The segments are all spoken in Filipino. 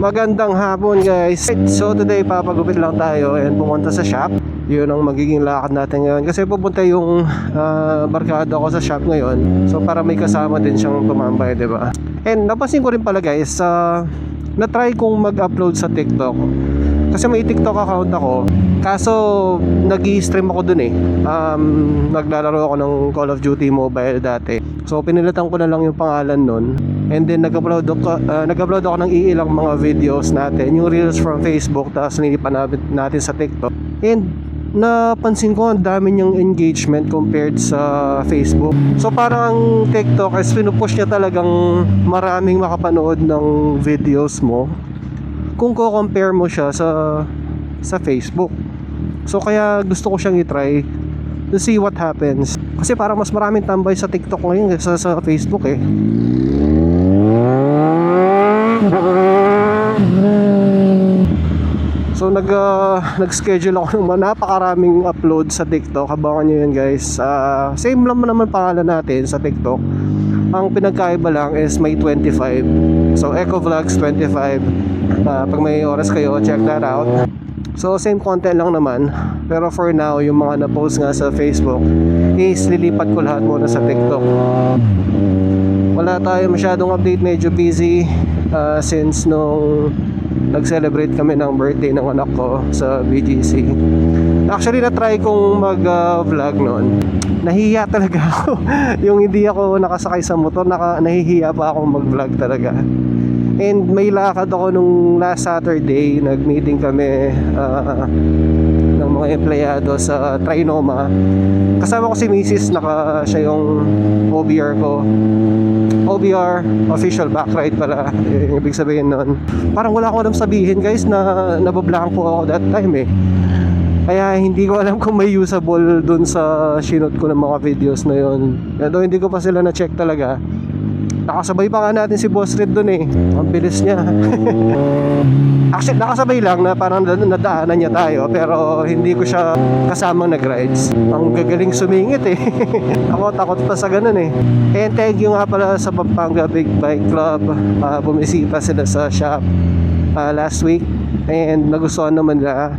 Magandang hapon guys. So today papagupit lang tayo and pumunta sa shop. Yun ang magiging lakad natin ngayon. Kasi pupunta yung barkada ko sa shop ngayon. So para may kasama din siyang tumambay, diba? And napansin ko rin pala guys, na-try kong mag-upload sa TikTok. Kasi may TikTok account ako. Kaso nag-i-stream ako dun eh. Naglalaro ako ng Call of Duty Mobile dati. So pinilitan ko na lang yung pangalan nun. And then nag-upload ako ng iilang mga videos natin, yung reels from Facebook, tapos nilipan natin sa TikTok. And napansin ko ang dami niyang engagement compared sa Facebook. So parang TikTok is pinupush niya talagang maraming makapanood ng videos mo kung ko-compare mo siya sa Facebook. So kaya gusto ko siyang i-try to see what happens. Kasi parang mas maraming tambay sa TikTok ngayon kaysa sa Facebook eh. So nag-schedule ako ng napakaraming upload sa TikTok. Abangan nyo yun guys. Same lang naman pangalan natin sa TikTok. Ang pinagkaiba lang is may 25. So Eco Vlogs 25. Pag may oras kayo, check that out. So same content lang naman. Pero for now, yung mga na-post nga sa Facebook is lilipat ko lahat muna sa TikTok. Wala tayo masyadong update, medyo busy since nung nag-celebrate kami ng birthday ng anak ko sa BGC. Actually na-try kong mag-vlog noon. Nahihiya talaga ako. Yung hindi ako nakasakay sa motor, nahihiya pa akong mag-vlog talaga. And may lakad ako nung last Saturday. Nag-meeting kami ng mga empleyado sa Trinoma. Kasama ko si Mrs. Siya yung OBR ko. OBR, official back ride pala. Yung ibig sabihin nun. Parang wala akong alam sabihin guys, na nabablanko ako that time eh. Kaya hindi ko alam kung may usable dun sa shinot ko ng mga videos na yun. Pero hindi ko pa sila na-check talaga. Nakasabay pa nga natin si Boss Red dun eh. Ang bilis niya. Actually nakasabay lang na parang nadaanan niya tayo, pero hindi ko siya kasamang nag-rides. Ang gagaling sumingit eh. Ako takot pa sa ganun eh. And thank you nga pala sa Pampanga Big Bike Club. Bumisita sila sa shop last week. And nagustuhan naman nila.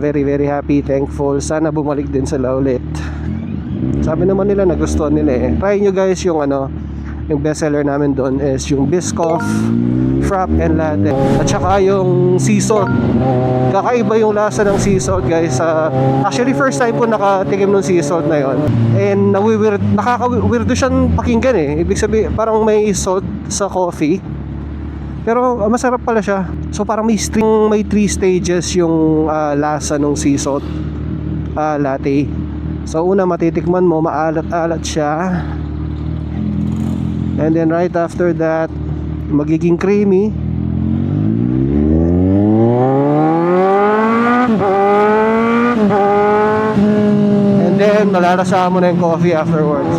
Very very happy, thankful. Sana bumalik din sila ulit. Sabi naman nila nagustuhan nila eh. Try nyo guys yung yung bestseller namin doon is yung Biscoff, Frap and Latte. At saka yung sea salt. Kakaiba yung lasa ng sea salt guys. Actually first time po nakatikim ng sea salt na yon. And nakaka-weirdo siyang pakinggan eh. Ibig sabihin parang may salt sa coffee. Pero masarap pala siya. So parang may 3 stages yung lasa ng sea salt latte. So una matitikman mo, maalat-alat siya. And then right after that, magiging creamy. And then malalasahan mo na yung coffee afterwards.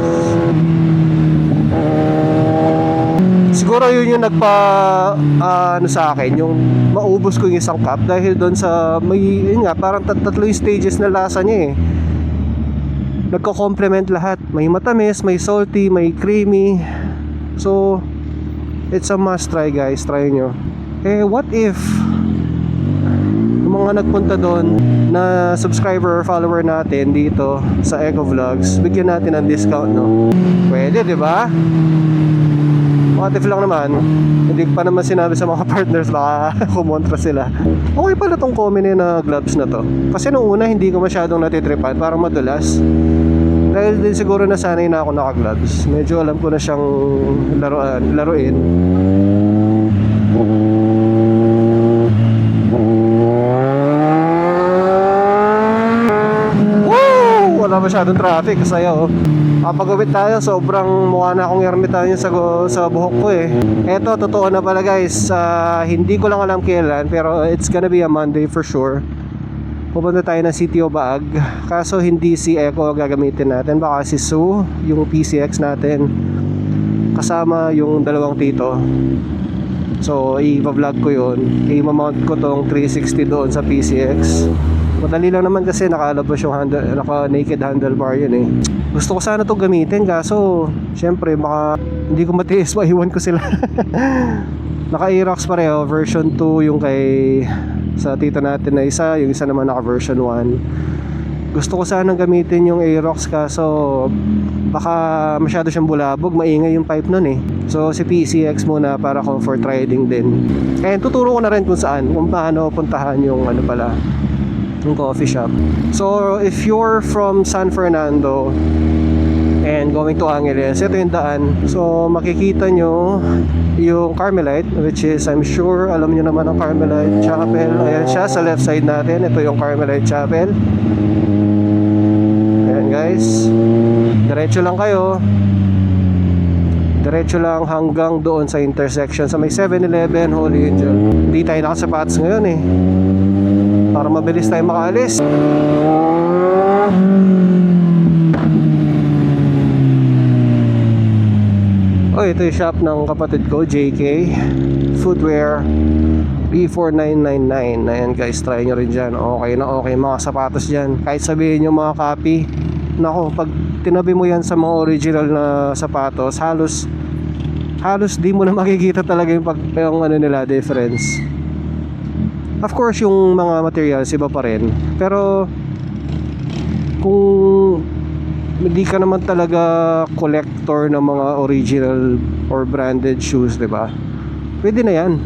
Siguro yun yung sa akin, yung maubos ko yung isang cup dahil doon sa yun nga, parang tatlo yung stages na lasa niya eh. Nagko-complement lahat. May matamis, may salty, may creamy. So it's a must try guys. Try nyo. Eh what if yung mga nagpunta doon na subscriber or follower natin dito sa Eco Vlogs, bigyan natin ng discount, no? Pwede, di ba? What if lang naman, hindi pa naman sinabi sa mga partners, baka kumontra sila. Okay pala tong Komine na gloves na to. Kasi nung una hindi ko masyadong natitripan, parang madulas. Dahil din siguro nasanay na ako naka-gloves. Medyo alam ko na siyang laruin. Woo! Wala masyadong traffic. Kasaya oh. Pag-uwit tayo, sobrang mukha na akong ermitanyo sa buhok ko eh. Eto, totoo na pala guys. Hindi ko lang alam kailan, pero it's gonna be a Monday for sure. Pupunta tayo ng City of Baag. Kaso hindi si Eco gagamitin natin, baka si Sue, yung PCX natin, kasama yung dalawang tito. So i-vlog ko yun. I-mount ko tong 360 doon sa PCX. Madali lang naman kasi nakalabas yung naka-naked handlebar yun eh. Gusto ko sana to gamitin, kaso syempre baka hindi ko matiis, maiwan ko sila. Naka-Aerox pareho, version 2 yung kay sa tita natin na isa, yung isa naman naka version 1. Gusto ko sanang gamitin yung Aerox kaso baka masyado siyang bulabog, maingay yung pipe nun eh. So si PCX muna para comfort riding din. And tuturo ko na rin kung saan, kung paano puntahan yung ano pala, yung coffee shop. So if you're from San Fernando and going to Angeles, ito yung daan. So makikita nyo yung Carmelite, which is I'm sure alam nyo naman ang Carmelite Chapel. Ayan siya sa left side natin. Ito yung Carmelite Chapel. Ayan guys, diretso lang kayo, diretso lang hanggang doon sa intersection sa may 7-Eleven Holy Angel. Hindi tayo nakasapatos ngayon eh, para mabilis tayo makaalis. Oh, ito yung shop ng kapatid ko, JK Footwear B4999. Ayan guys, try nyo rin dyan. Okay na okay mga sapatos dyan. Kahit sabihin nyo mga copy, nako, pag tinabi mo yan sa mga original na sapatos, halos di mo na makikita talaga yung ano nila, difference. Of course, yung mga materials iba pa rin. Pero kung hindi ka naman talaga collector ng mga original or branded shoes, di ba? Pwede na yan.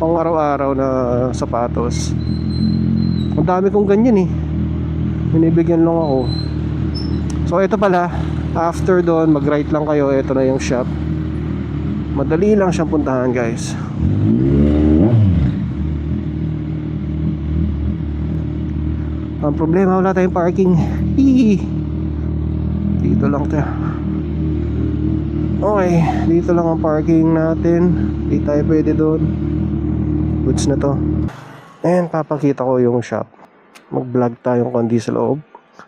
Pang araw-araw na sapatos. Ang dami kong ganyan eh. Binibigyan lang ako. So ito pala, after doon, mag-right lang kayo. Ito na yung shop. Madali lang siyang puntahan guys. Ang problema, wala tayong parking. Dito lang tayo. Okay, dito lang ang parking natin. Di tayo pwede doon. Goods na to. And papakita ko yung shop. Mag-vlog tayong kundi sa loob.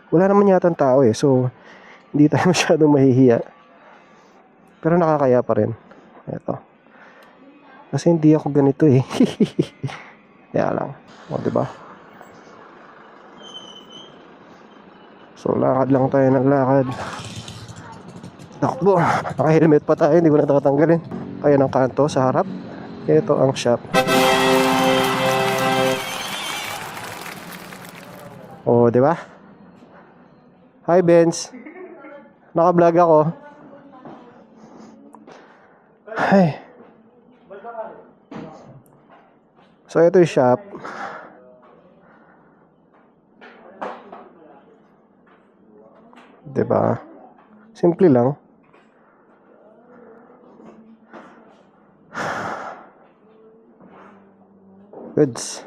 Wala naman yata tao eh, so hindi tayo masyadong mahihiya. Pero nakakaya pa rin. Ito. Kasi hindi ako ganito eh. Kaya lang. O, diba? So, lakad lang tayo ng lakad. Takbo. Naka-helmet pa tayo, hindi ko na tatanggalin. Kaya ng kanto sa harap. Ito ang shop. O, diba? Hi, Benz. Naka-vlog ako. Ay. So, ito yung shop. Diba? Simple lang. Goods.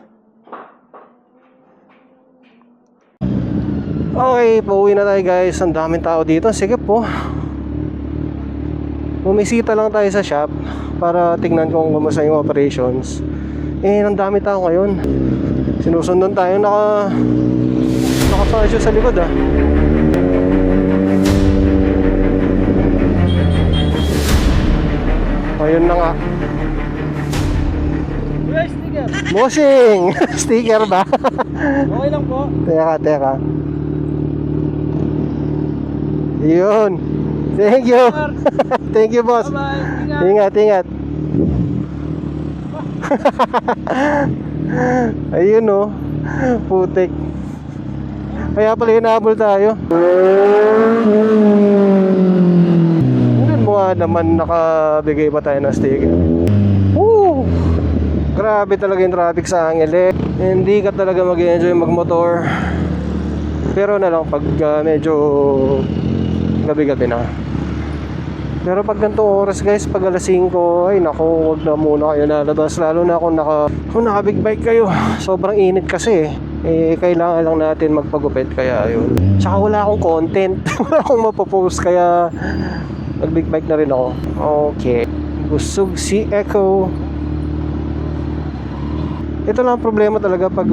Okay, pauwi na tayo guys. Ang daming tao dito. Sige po. Bumisita lang tayo sa shop para tingnan kung kumusta yung operations. Eh, ang dami tao ngayon. Sinusundan tayo naka-fashion sa likod ah. Ayun na nga. Sticker. Bossing! Sticker ba? Okay lang po. Teka. Yun. Thank you. Thank you, boss. Bye-bye. Ingat. Ayun oh. Putik. Kaya pala hinabol tayo. Nga naman nakabigay pa tayo ng sticker. Woo! Grabe talaga yung traffic sa Angeles. Hindi ka talaga mag-enjoy magmotor. Pero na lang pag medyo gabi-gabi na. Pero pag ganitong oras guys, pag alas 5, ay naku, wag na muna kayo lalabas. Lalo na kung naka big bike kayo. Sobrang init kasi eh, kailangan lang natin magpagupit. Kaya yun. Tsaka wala akong content. Wala akong mapopost. Kaya nag-big bike na rin ako. Okay. Busog si Echo. Ito lang ang problema talaga pag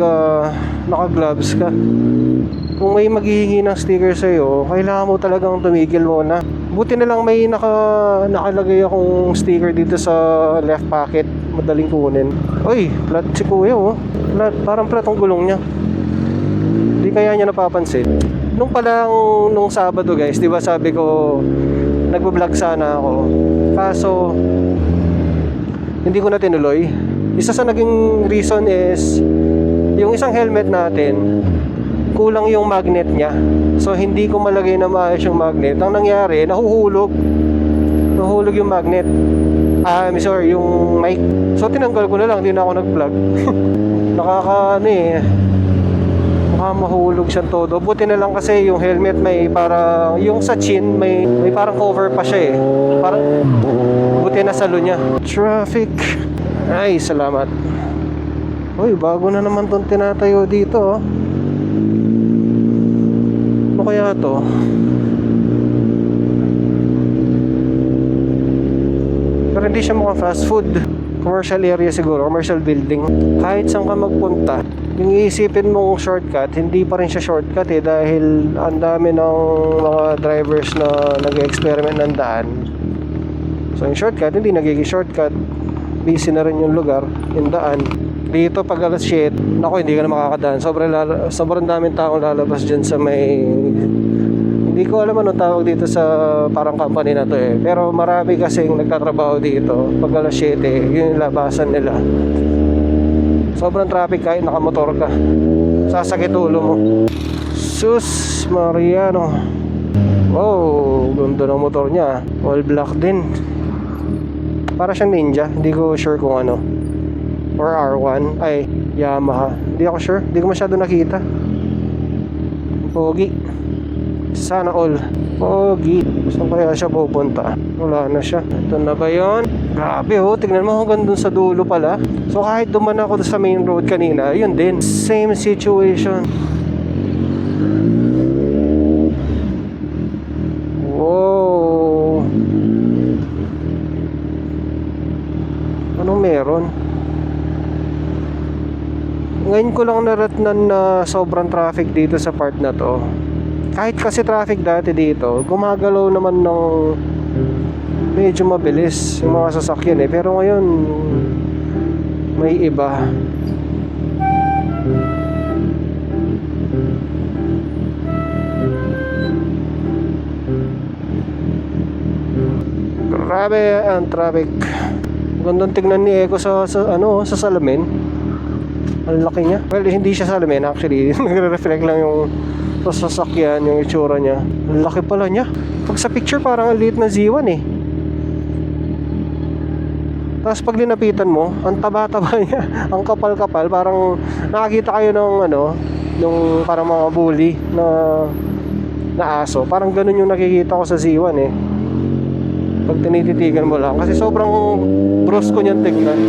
naka-gloves ka. Kung may maghihingi ng sticker sa'yo, kailangan mo talagang tumigil muna. Buti na lang may nakalagay akong sticker dito sa left pocket. Madaling kunin. Uy, flat si kuya oh. Flat, parang flat ang gulong niya. Di kaya niya napapansin. Nung Sabado guys, di ba sabi ko nagbo-vlog sana ako. Kaso hindi ko na tinuloy. Isa sa naging reason is yung isang helmet natin, kulang yung magnet niya. So hindi ko malagay na maayos yung magnet. Ang nangyari, nahuhulog yung magnet. Sorry, yung mic. So tinanggal ko na lang, hindi na ako nag-plug. Baka mahulog siya todo. Buti na lang kasi yung helmet may parang, yung sa chin may parang cover pa siya eh. Parang buti na salo niya. Traffic. Ay, salamat. Uy, bago na naman tong tinatayo dito. Ano kaya to? Pero hindi siya mukhang fast food. Commercial area siguro, commercial building. Kahit saan ka magpunta, yung iisipin mong shortcut, hindi pa rin siya shortcut eh, dahil ang dami ng mga drivers na nag-experiment ng daan. So yung shortcut, hindi nagiging shortcut. Busy na rin yung lugar, yung daan. Dito pag alas 7, naku, hindi ka na makakadaan. Sobrang daming taong lalabas dyan sa may... Hindi ko alam anong tawag dito sa parang company na to eh. Pero marami kasing nagtatrabaho dito. Pag alas 7, yun yung labasan nila. Sobrang traffic kahit nakamotor ka. Sasakit ulo mo. Sus Mariano. Wow, ganda ng motor niya. All black din. Para siyang Ninja. Hindi ko sure kung ano. Or R1. Ay, Yamaha. Hindi ako sure. Hindi ko masyado nakita. Pogi. Sana all. Pogi. Saan kaya siya pupunta? Wala na siya. Ito na ba yun? Grabe oh. Tignan mo hanggang dun sa dulo pala. So kahit duman ako sa main road kanina, yun din. Same situation. Wow. Anong meron? Ngayon ko lang naratnan na sobrang traffic dito sa part na to. Kahit kasi traffic dati dito, gumagalaw naman ng medyo mabilis yung mga sasakyan eh. Pero ngayon, may iba. Grabe ang traffic. Gandang tignan ni Eko sa salamin. Ang laki niya. Well, hindi siya salamin actually. Nagre-reflect lang yung sasakyan, yung itsura niya. Ang laki pala niya. Pag sa picture parang ang liit na Z1 eh. Tapos pag linapitan mo, ang taba-taba niya, ang kapal-kapal, parang nakakita kayo ng yung parang mga bully na aso. Parang ganun yung nakikita ko sa Z1 eh. Pag tinititigan mo lang kasi sobrang brusco niyan tignan.